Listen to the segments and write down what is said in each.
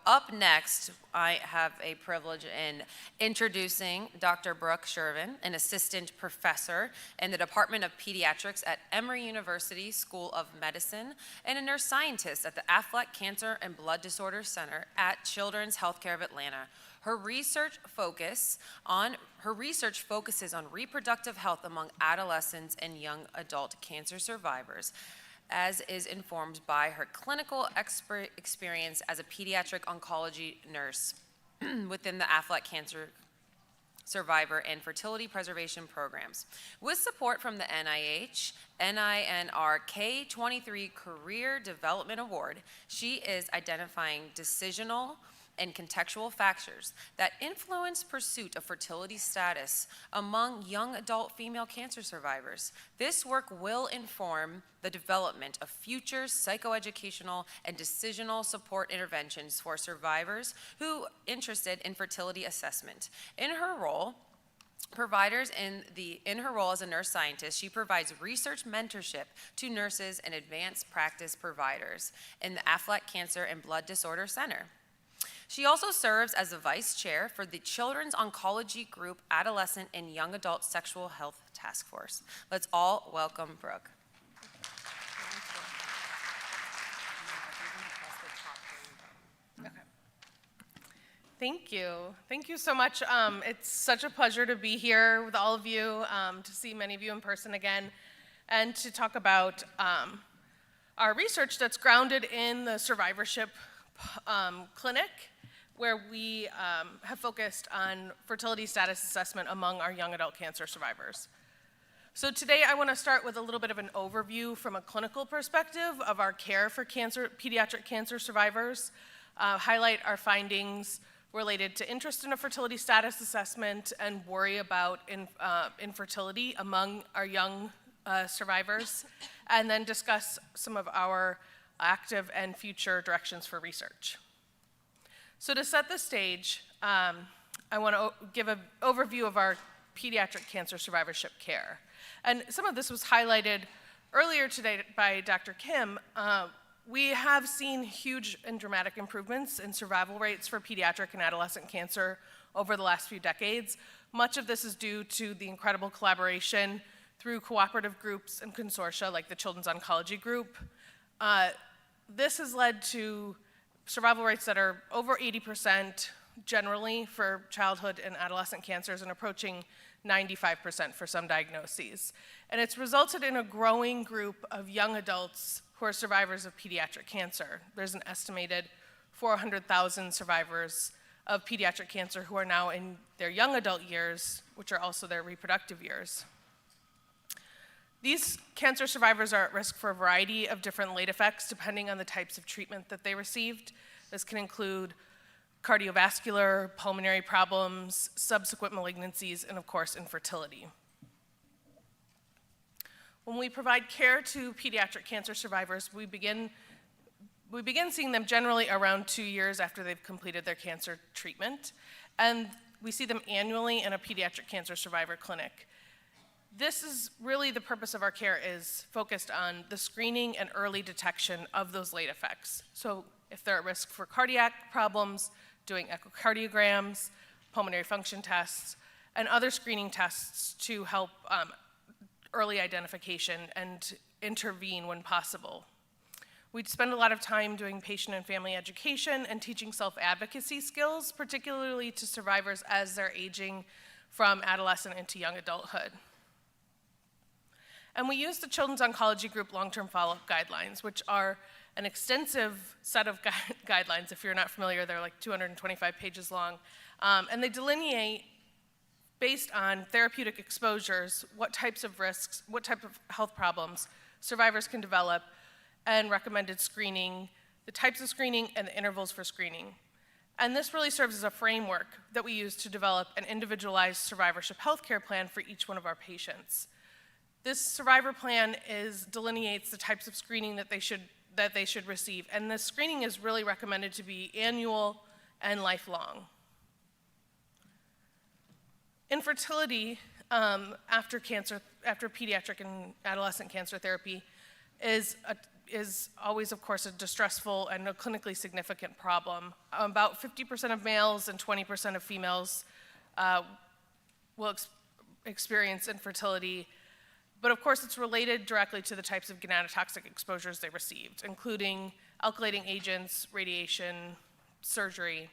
up next, I have a privilege in introducing Dr. Brooke Cherven, an assistant professor in the Department of Pediatrics at Emory University School of Medicine and a nurse scientist at the Aflac Cancer and Blood Disorders Center at Children's Healthcare of Atlanta. Her research focuses on reproductive health among adolescents and young adult cancer survivors, as is informed by her clinical experience as a pediatric oncology nurse within the Aflac Cancer Survivor and Fertility Preservation Programs. With support from the NIH, NINR K23 Career Development Award, she is identifying decisional and contextual factors that influence pursuit of fertility status among young adult female cancer survivors. This work will inform the development of future psychoeducational and decisional support interventions for survivors who are interested in fertility assessment. In her role as a nurse scientist, she provides research mentorship to nurses and advanced practice providers in the Aflac Cancer and Blood Disorder Center. She also serves as the vice chair for the Children's Oncology Group Adolescent and Young Adult Sexual Health Task Force. Let's all welcome Brooke. Thank you. Thank you so much. It's such a pleasure to be here with all of you, to see many of you in person again, and to talk about our research that's grounded in the Survivorship clinic, where we have focused on fertility status assessment among our young adult cancer survivors. So today I want to start with a little bit of an overview from a clinical perspective of our care for pediatric cancer survivors, highlight our findings related to interest in a fertility status assessment and worry about infertility among our young survivors, and then discuss some of our active and future directions for research. So to set the stage, I want to give an overview of our pediatric cancer survivorship care. And some of this was highlighted earlier today by Dr. Kim. We have seen huge and dramatic improvements in survival rates for pediatric and adolescent cancer over the last few decades. Much of this is due to the incredible collaboration through cooperative groups and consortia like the Children's Oncology Group. This has led to survival rates that are over 80% generally for childhood and adolescent cancers and approaching 95% for some diagnoses. And it's resulted in a growing group of young adults who are survivors of pediatric cancer. There's an estimated 400,000 survivors of pediatric cancer who are now in their young adult years, which are also their reproductive years. These cancer survivors are at risk for a variety of different late effects depending on the types of treatment that they received. This can include cardiovascular, pulmonary problems, subsequent malignancies, and of course, infertility. When we provide care to pediatric cancer survivors, we begin seeing them generally around 2 years after they've completed their cancer treatment, and we see them annually in a pediatric cancer survivor clinic. This is really the purpose of our care, is focused on the screening and early detection of those late effects. So if they're at risk for cardiac problems, doing echocardiograms, pulmonary function tests, and other screening tests to help early identification and intervene when possible. We spend a lot of time doing patient and family education and teaching self-advocacy skills, particularly to survivors as they're aging from adolescent into young adulthood. And we use the Children's Oncology Group long-term follow-up guidelines, which are an extensive set of guidelines. If you're not familiar, they're like 225 pages long. And they delineate, based on therapeutic exposures, what types of risks, what type of health problems survivors can develop, and recommended screening, the types of screening, and the intervals for screening. And this really serves as a framework that we use to develop an individualized survivorship healthcare plan for each one of our patients. This survivor plan delineates the types of screening that they should receive, and this screening is really recommended to be annual and lifelong. Infertility after pediatric and adolescent cancer therapy is is always, of course, a distressful and a clinically significant problem. About 50% of males and 20% of females will experience infertility, but of course it's related directly to the types of gonatotoxic exposures they received, including alkylating agents, radiation, surgery.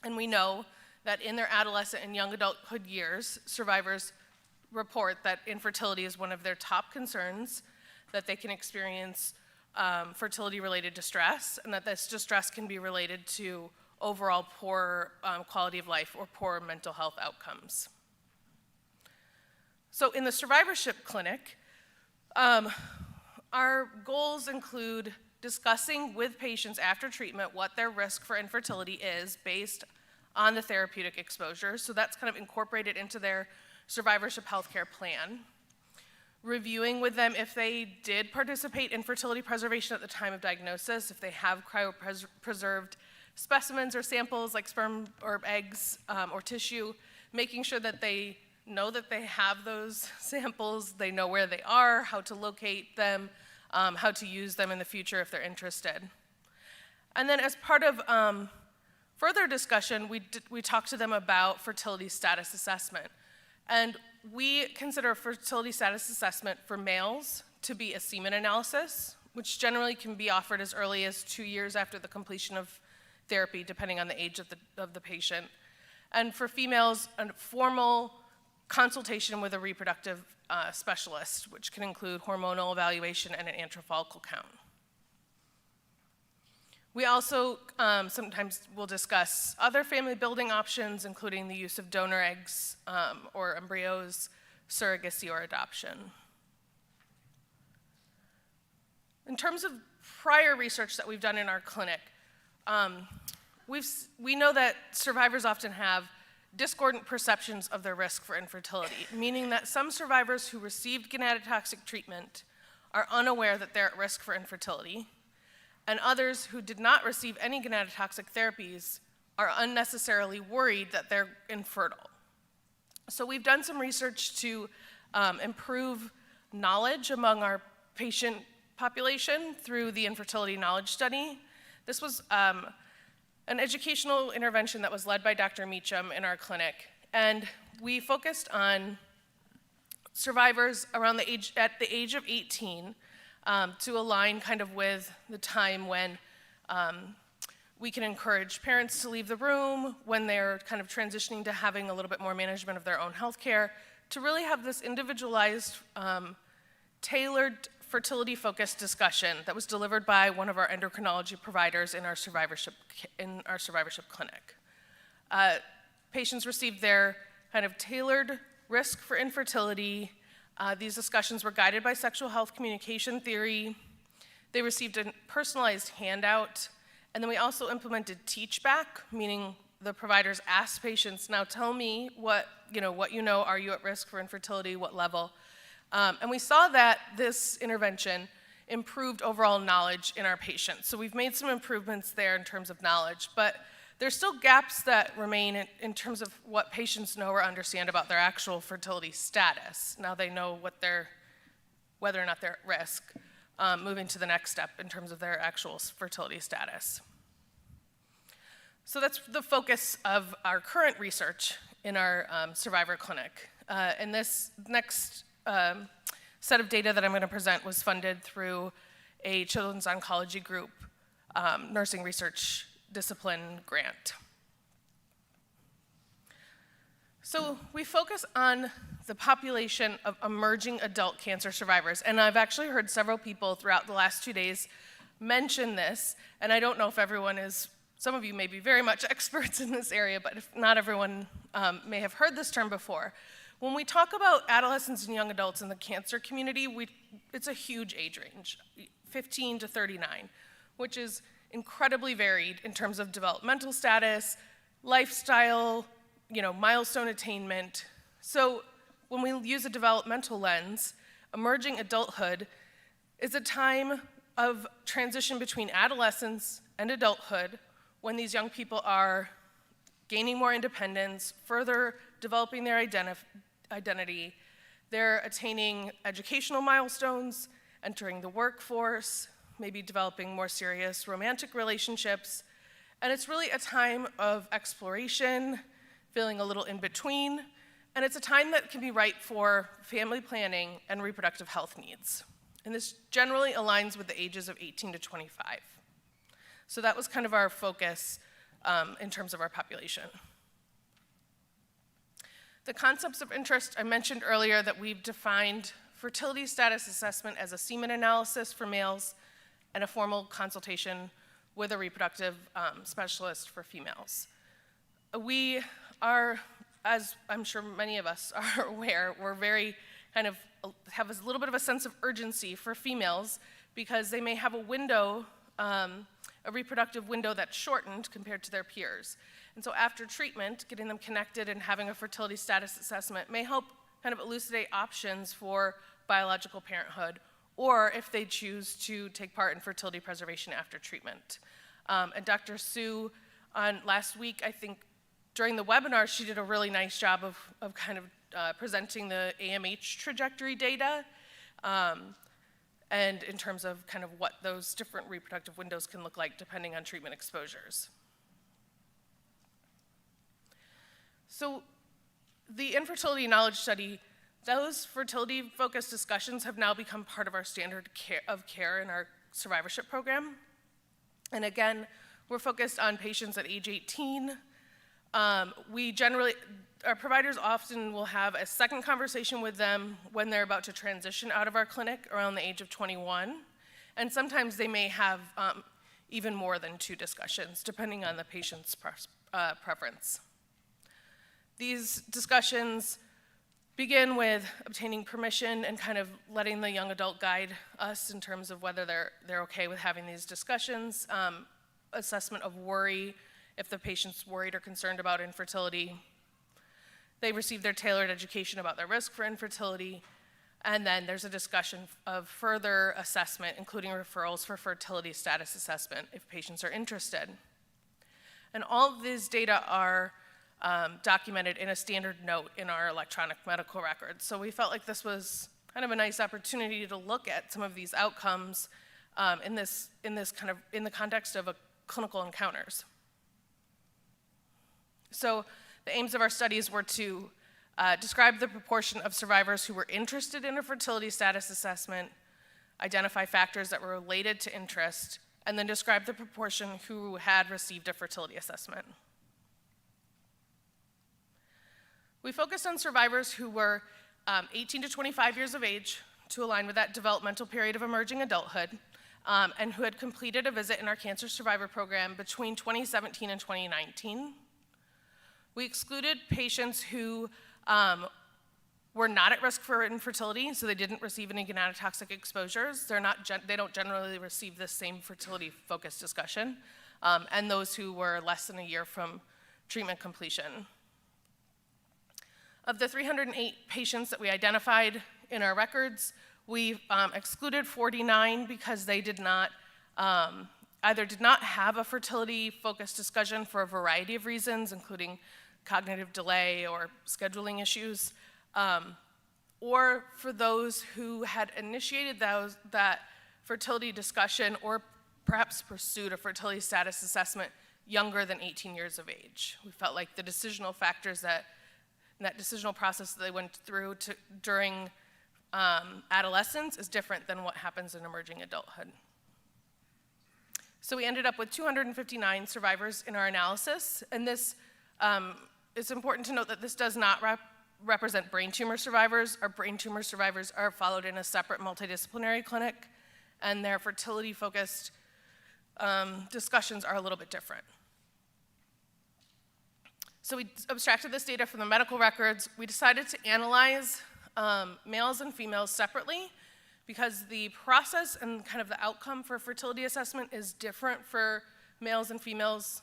And we know that in their adolescent and young adulthood years, survivors report that infertility is one of their top concerns, that they can experience fertility-related distress, and that this distress can be related to overall poor quality of life or poor mental health outcomes. So in the survivorship clinic, our goals include discussing with patients after treatment what their risk for infertility is based on the therapeutic exposure. So that's kind of incorporated into their survivorship healthcare plan. Reviewing with them if they did participate in fertility preservation at the time of diagnosis, if they have cryopreserved specimens or samples like sperm or eggs or tissue, making sure that they know that they have those samples, they know where they are, how to locate them, how to use them in the future if they're interested. And then as part of further discussion, we talked to them about fertility status assessment. And we consider a fertility status assessment for males to be a semen analysis, which generally can be offered as early as 2 years after the completion of therapy, depending on the age of the patient. And for females, a formal consultation with a reproductive specialist, which can include hormonal evaluation and an antral follicle count. We also sometimes will discuss other family building options, including the use of donor eggs or embryos, surrogacy, or adoption. In terms of prior research that we've done in our clinic, we know that survivors often have discordant perceptions of their risk for infertility, meaning that some survivors who received gonatotoxic treatment are unaware that they're at risk for infertility, and others who did not receive any gonatotoxic therapies are unnecessarily worried that they're infertile. So we've done some research to improve knowledge among our patient population through the Infertility Knowledge Study. This was an educational intervention that was led by Dr. Meacham in our clinic, and we focused on survivors around at the age of 18 to align kind of with the time when we can encourage parents to leave the room, when they're kind of transitioning to having a little bit more management of their own health care, to really have this individualized, tailored fertility-focused discussion that was delivered by one of our endocrinology providers in our survivorship clinic. Patients received their kind of tailored risk for infertility. These discussions were guided by sexual health communication theory. They received a personalized handout, and then we also implemented teach back, meaning the providers asked patients, now tell me what you know, are you at risk for infertility, what level? And we saw that this intervention improved overall knowledge in our patients. So we've made some improvements there in terms of knowledge, but there's still gaps that remain in terms of what patients know or understand about their actual fertility status. Now they know whether or not they're at risk, moving to the next step in terms of their actual fertility status. So that's the focus of our current research in our survivor clinic. And this next set of data that I'm going to present was funded through a Children's Oncology Group nursing research discipline grant. So we focus on the population of emerging adult cancer survivors, and I've actually heard several people throughout the last 2 days mention this, and I don't know if everyone is, some of you may be very much experts in this area, but if not everyone may have heard this term before. When we talk about adolescents and young adults in the cancer community, it's a huge age range, 15 to 39, which is incredibly varied in terms of developmental status, lifestyle, milestone attainment. So when we use a developmental lens, emerging adulthood is a time of transition between adolescence and adulthood when these young people are gaining more independence, further developing their identity. They're attaining educational milestones, entering the workforce, maybe developing more serious romantic relationships. And it's really a time of exploration, feeling a little in between, and it's a time that can be right for family planning and reproductive health needs. And this generally aligns with the ages of 18 to 25. So that was kind of our focus in terms of our population. The concepts of interest, I mentioned earlier that we've defined fertility status assessment as a semen analysis for males and a formal consultation with a reproductive specialist for females. We are, as I'm sure many of us are aware, we're very kind of have a little bit of a sense of urgency for females because they may have a window, a reproductive window that's shortened compared to their peers. And so after treatment, getting them connected and having a fertility status assessment may help kind of elucidate options for biological parenthood, or if they choose to take part in fertility preservation after treatment. And Dr. Sue, last week, I think, during the webinar, she did a really nice job of kind of presenting the AMH trajectory data, and in terms of kind of what those different reproductive windows can look like depending on treatment exposures. So the infertility knowledge study, those fertility-focused discussions have now become part of our standard of care in our survivorship program. And again, we're focused on patients at age 18. Our providers often will have a second conversation with them when they're about to transition out of our clinic around the age of 21. And sometimes they may have even more than 2 discussions, depending on the patient's preference. These discussions begin with obtaining permission and kind of letting the young adult guide us in terms of whether they're okay with having these discussions, assessment of worry, if the patient's worried or concerned about infertility. They receive their tailored education about their risk for infertility, and then there's a discussion of further assessment, including referrals for fertility status assessment if patients are interested. And all of these data are documented in a standard note in our electronic medical records. So we felt like this was kind of a nice opportunity to look at some of these outcomes in the context of clinical encounters. So the aims of our studies were to describe the proportion of survivors who were interested in a fertility status assessment, identify factors that were related to interest, and then describe the proportion who had received a fertility assessment. We focused on survivors who were 18 to 25 years of age to align with that developmental period of emerging adulthood, and who had completed a visit in our cancer survivor program between 2017 and 2019. We excluded patients who were not at risk for infertility, so they didn't receive any gonatotoxic exposures. They don't generally receive this same fertility-focused discussion, and those who were less than a year from treatment completion. Of the 308 patients that we identified in our records, we excluded 49 because they did not either did not have a fertility-focused discussion for a variety of reasons, including cognitive delay or scheduling issues, or for those who had initiated that fertility discussion or perhaps pursued a fertility status assessment younger than 18 years of age. We felt like the decisional factors that decisional process that they went through during adolescence is different than what happens in emerging adulthood. So we ended up with 259 survivors in our analysis, and this it's important to note that this does not represent brain tumor survivors. Our brain tumor survivors are followed in a separate multidisciplinary clinic, and their fertility-focused discussions are a little bit different. So we abstracted this data from the medical records. We decided to analyze males and females separately because the process and kind of the outcome for fertility assessment is different for males and females.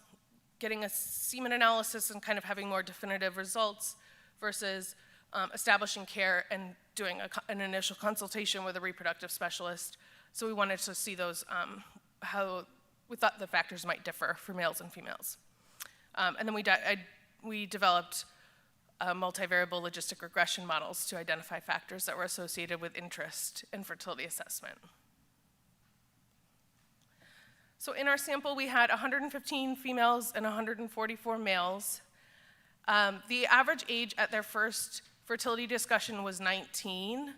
Getting a semen analysis and kind of having more definitive results versus establishing care and doing an initial consultation with a reproductive specialist. So we wanted to see those, how we thought the factors might differ for males and females. And then we developed multivariable logistic regression models to identify factors that were associated with interest in fertility assessment. So in our sample, we had 115 females and 144 males. The average age at their first fertility discussion was 19.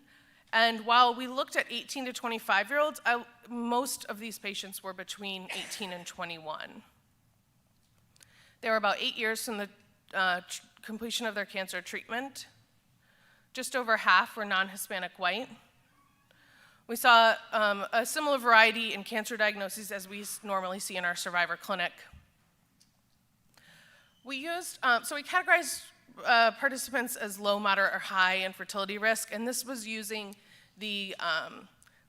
And while we looked at 18 to 25-year-olds, most of these patients were between 18 and 21. They were about 8 years from the completion of their cancer treatment. Just over half were non-Hispanic white. We saw a similar variety in cancer diagnoses as we normally see in our survivor clinic. We categorized participants as low, moderate, or high in fertility risk, and this was using the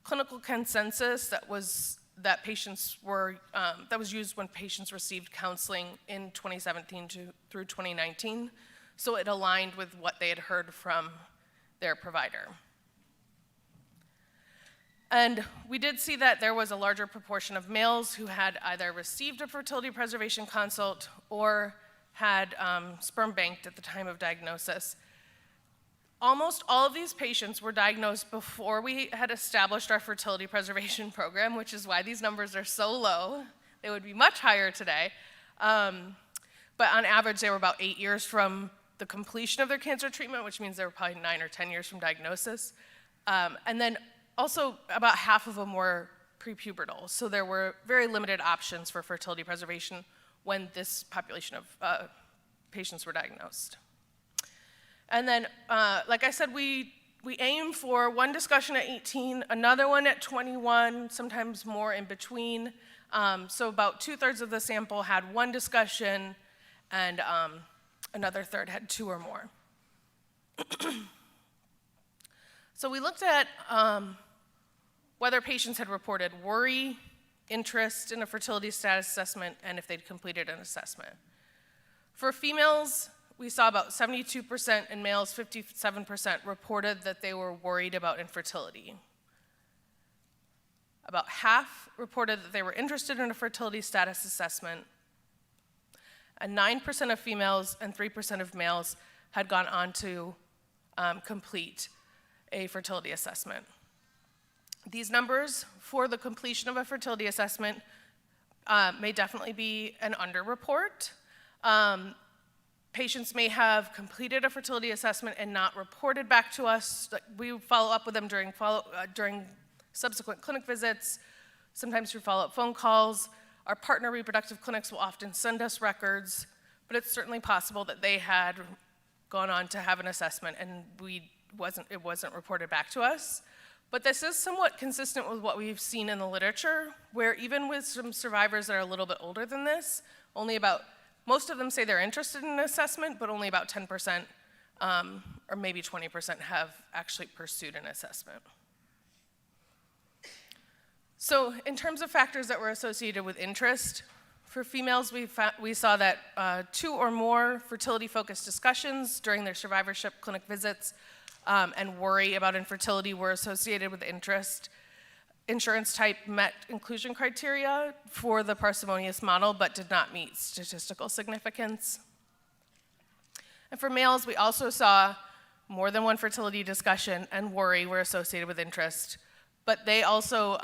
clinical consensus that was used when patients received counseling in 2017 through 2019, so it aligned with what they had heard from their provider. And we did see that there was a larger proportion of males who had either received a fertility preservation consult or had sperm banked at the time of diagnosis. Almost all of these patients were diagnosed before we had established our fertility preservation program, which is why these numbers are so low. They would be much higher today. But on average, they were about 8 years from the completion of their cancer treatment, which means they were probably 9 or 10 years from diagnosis. And then also, about half of them were prepubertal, so there were very limited options for fertility preservation when this population of patients were diagnosed. And then, like I said, we aim for one discussion at 18, another one at 21, sometimes more in between. So about 2/3 of the sample had one discussion, and another third had 2 or more. So we looked at whether patients had reported worry, interest in a fertility status assessment, and if they'd completed an assessment. For females, we saw about 72%, and males, 57%, reported that they were worried about infertility. About half reported that they were interested in a fertility status assessment, and 9% of females and 3% of males had gone on to complete a fertility assessment. These numbers for the completion of a fertility assessment may definitely be an underreport. Patients may have completed a fertility assessment and not reported back to us. We follow up with them during subsequent clinic visits, sometimes through follow-up phone calls. Our partner reproductive clinics will often send us records, but it's certainly possible that they had gone on to have an assessment and it wasn't reported back to us. But this is somewhat consistent with what we've seen in the literature, where even with some survivors that are a little bit older than this, most of them say they're interested in an assessment, but only about 10% or maybe 20% have actually pursued an assessment. So in terms of factors that were associated with interest, for females, we saw that 2 or more fertility-focused discussions during their survivorship clinic visits and worry about infertility were associated with interest. Insurance type met inclusion criteria for the parsimonious model, but did not meet statistical significance. And for males, we also saw more than one fertility discussion and worry were associated with interest, but they also,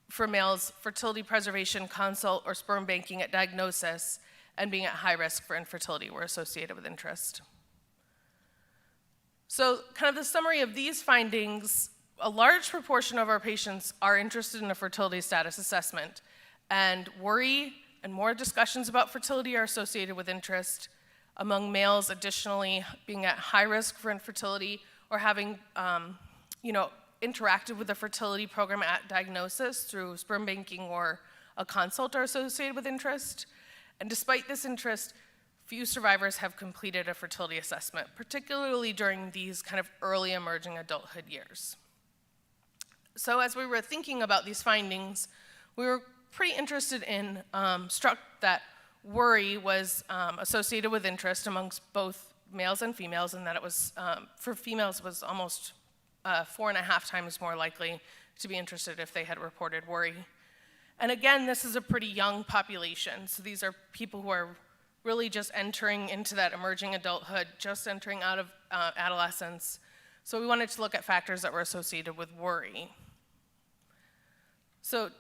for males, fertility preservation consult or sperm banking at diagnosis and being at high risk for infertility were associated with interest. So kind of the summary of these findings, a large proportion of our patients are interested in a fertility status assessment, and worry and more discussions about fertility are associated with interest. Among males, additionally, being at high risk for infertility or having interacted with the fertility program at diagnosis through sperm banking or a consult are associated with interest. And despite this interest, few survivors have completed a fertility assessment, particularly during these kind of early emerging adulthood years. So as we were thinking about these findings, we were pretty interested in, struck that worry was associated with interest amongst both males and females, and that it was, for females, was almost 4.5 times more likely to be interested if they had reported worry. And again, this is a pretty young population, so these are people who are really just entering into that emerging adulthood, just entering out of adolescence. So we wanted to look at factors that were associated with worry. So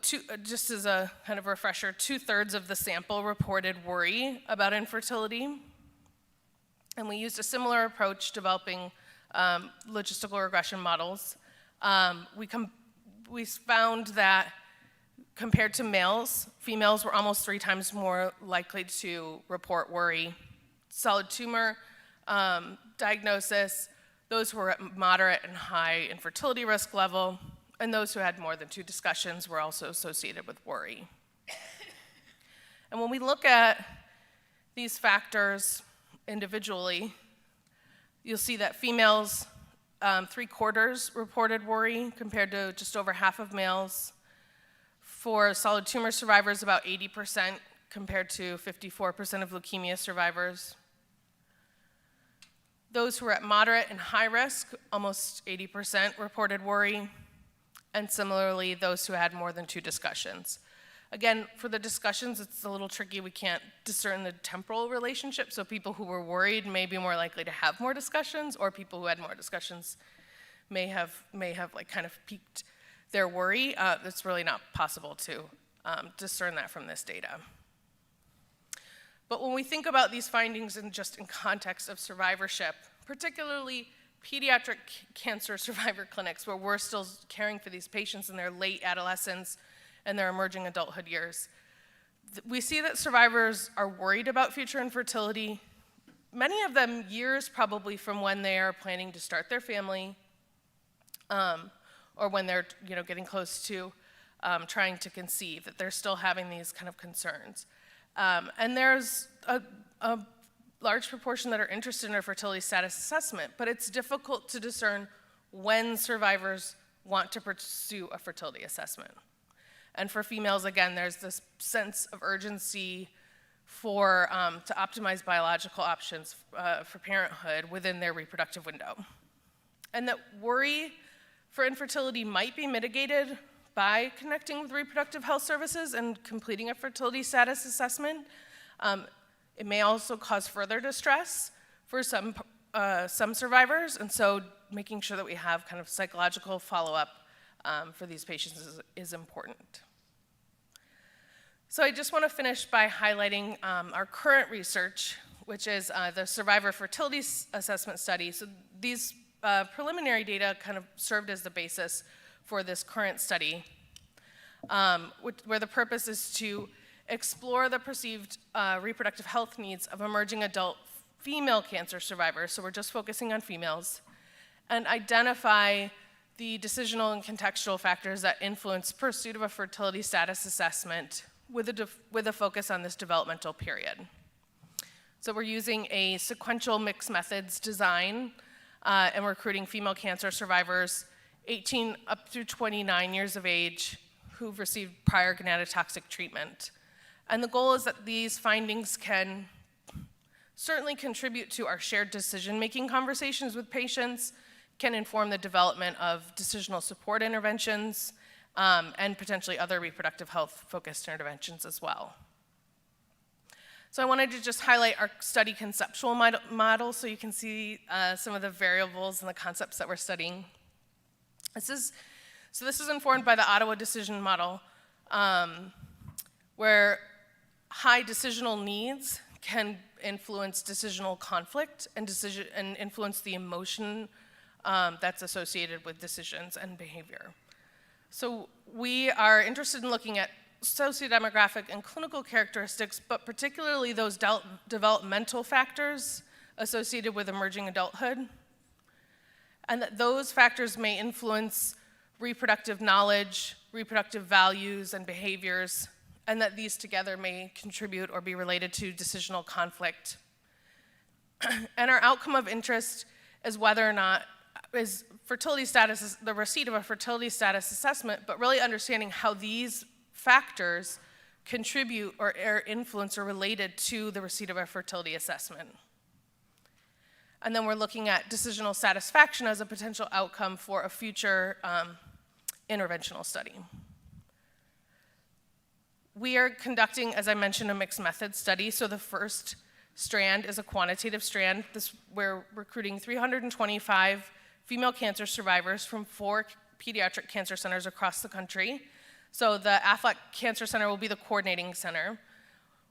just as a kind of refresher, 2/3 of the sample reported worry about infertility. And we used a similar approach developing logistical regression models. We found that compared to males, females were almost 3 times more likely to report worry. Solid tumor diagnosis, those who were at moderate and high infertility risk level, and those who had more than 2 discussions were also associated with worry. And when we look at these factors individually, you'll see that females, 3/4 reported worry compared to just over half of males. For solid tumor survivors, about 80% compared to 54% of leukemia survivors. Those who were at moderate and high risk, almost 80% reported worry. And similarly, those who had more than 2 discussions. Again, for the discussions, it's a little tricky. We can't discern the temporal relationship, so people who were worried may be more likely to have more discussions, or people who had more discussions may have like kind of peaked their worry. It's really not possible to discern that from this data. But when we think about these findings in context of survivorship, particularly pediatric cancer survivor clinics where we're still caring for these patients in their late adolescence and their emerging adulthood years, we see that survivors are worried about future infertility, many of them years probably from when they are planning to start their family, or when they're getting close to trying to conceive, that they're still having these kind of concerns. And there's a large proportion that are interested in a fertility status assessment, but it's difficult to discern when survivors want to pursue a fertility assessment. And for females, again, there's this sense of urgency to optimize biological options for parenthood within their reproductive window. And that worry for infertility might be mitigated by connecting with reproductive health services and completing a fertility status assessment. It may also cause further distress for some survivors, and so making sure that we have kind of psychological follow-up for these patients is important. So I just want to finish by highlighting our current research, which is the Survivor Fertility Assessment Study. So these preliminary data kind of served as the basis for this current study, where the purpose is to explore the perceived reproductive health needs of emerging adult female cancer survivors, so we're just focusing on females, and identify the decisional and contextual factors that influence pursuit of a fertility status assessment with a focus on this developmental period. So we're using a sequential mixed methods design and recruiting female cancer survivors 18 up through 29 years of age who've received prior gonatotoxic treatment. And the goal is that these findings can certainly contribute to our shared decision-making conversations with patients, can inform the development of decisional support interventions, and potentially other reproductive health-focused interventions as well. So I wanted to just highlight our study conceptual model so you can see some of the variables and the concepts that we're studying. This is informed by the Ottawa decision model, where high decisional needs can influence decisional conflict and influence the emotion that's associated with decisions and behavior. So we are interested in looking at sociodemographic and clinical characteristics, but particularly those developmental factors associated with emerging adulthood, and that those factors may influence reproductive knowledge, reproductive values and behaviors, and that these together may contribute or be related to decisional conflict. And our outcome of interest is whether or not is fertility status, the receipt of a fertility status assessment, but really understanding how these factors contribute or influence or related to the receipt of a fertility assessment. And then we're looking at decisional satisfaction as a potential outcome for a future interventional study. We are conducting, as I mentioned, a mixed method study. So the first strand is a quantitative strand. We're recruiting 325 female cancer survivors from 4 pediatric cancer centers across the country. So the Aflac Cancer Center will be the coordinating center.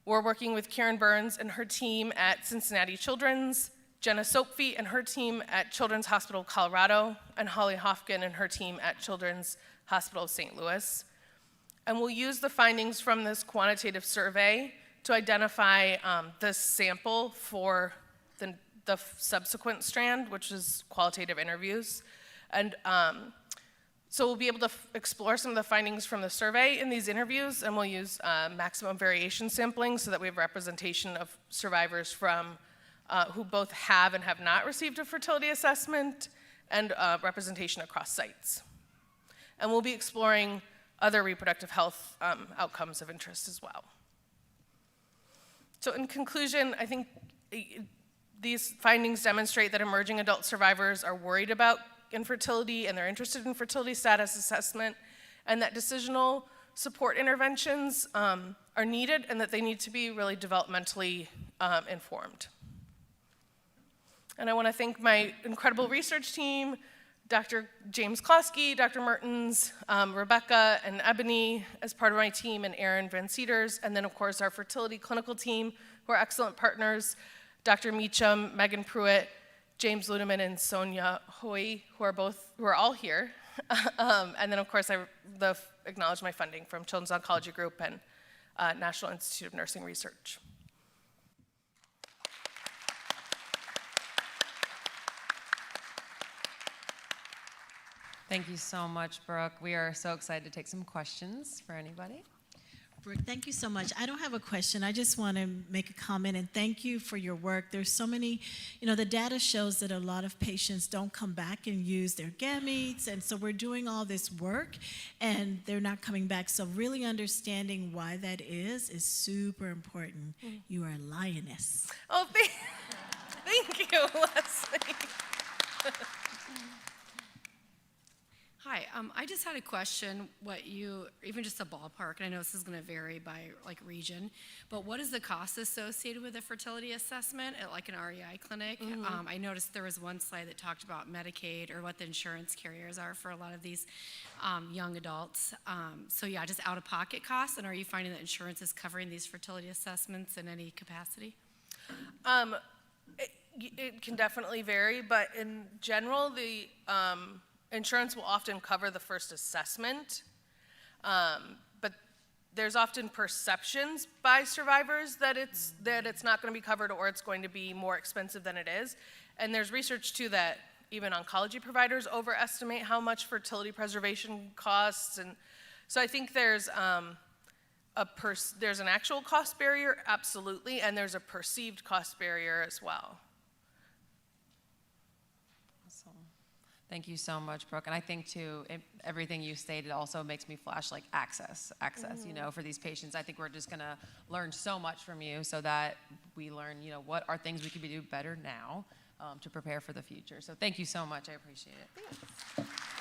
We're working with Karen Burns and her team at Cincinnati Children's, Jenna Soapfeet and her team at Children's Hospital of Colorado, and Holly Hofkin and her team at Children's Hospital of St. Louis. And we'll use the findings from this quantitative survey to identify the sample for the subsequent strand, which is qualitative interviews. And so we'll be able to explore some of the findings from the survey in these interviews, and we'll use maximum variation sampling so that we have representation of survivors from who both have and have not received a fertility assessment, and representation across sites. And we'll be exploring other reproductive health outcomes of interest as well. So in conclusion, I think these findings demonstrate that emerging adult survivors are worried about infertility and they're interested in fertility status assessment, and that decisional support interventions are needed and that they need to be really developmentally informed. And I want to thank my incredible research team, Dr. James Klosky, Dr. Mertens, Rebecca and Ebony as part of my team, and Erin Van Cedars, and then of course our fertility clinical team, who are excellent partners, Dr. Meacham, Megan Pruitt, James Ludeman, and Sonia Hoy, who are all here. And then of course I acknowledge my funding from Children's Oncology Group and National Institute of Nursing Research. Thank you so much, Brooke. We are so excited to take some questions for anybody. Brooke, thank you so much. I don't have a question. I just want to make a comment and thank you for your work. There's so many, the data shows that a lot of patients don't come back and use their gametes, and so we're doing all this work and they're not coming back. So really understanding why that is super important. You are a lioness. Oh, thank you, Leslie. Hi, I just had a question, even just a ballpark, and I know this is going to vary by region, but what is the cost associated with a fertility assessment at an REI clinic? Mm-hmm. I noticed there was one slide that talked about Medicaid or what the insurance carriers are for a lot of these young adults. So yeah, just out-of-pocket costs, and are you finding that insurance is covering these fertility assessments in any capacity? It can definitely vary, but in general, the insurance will often cover the first assessment, but there's often perceptions by survivors that it's not going to be covered or it's going to be more expensive than it is. And there's research too that even oncology providers overestimate how much fertility preservation costs. And so I think there's an actual cost barrier, absolutely, and there's a perceived cost barrier as well. Thank you so much, Brooke. And I think too, everything you stated also makes me flash access, for these patients. I think we're just gonna learn so much from you so that we learn, what are things we can do better now to prepare for the future. So thank you so much, I appreciate it. Thanks.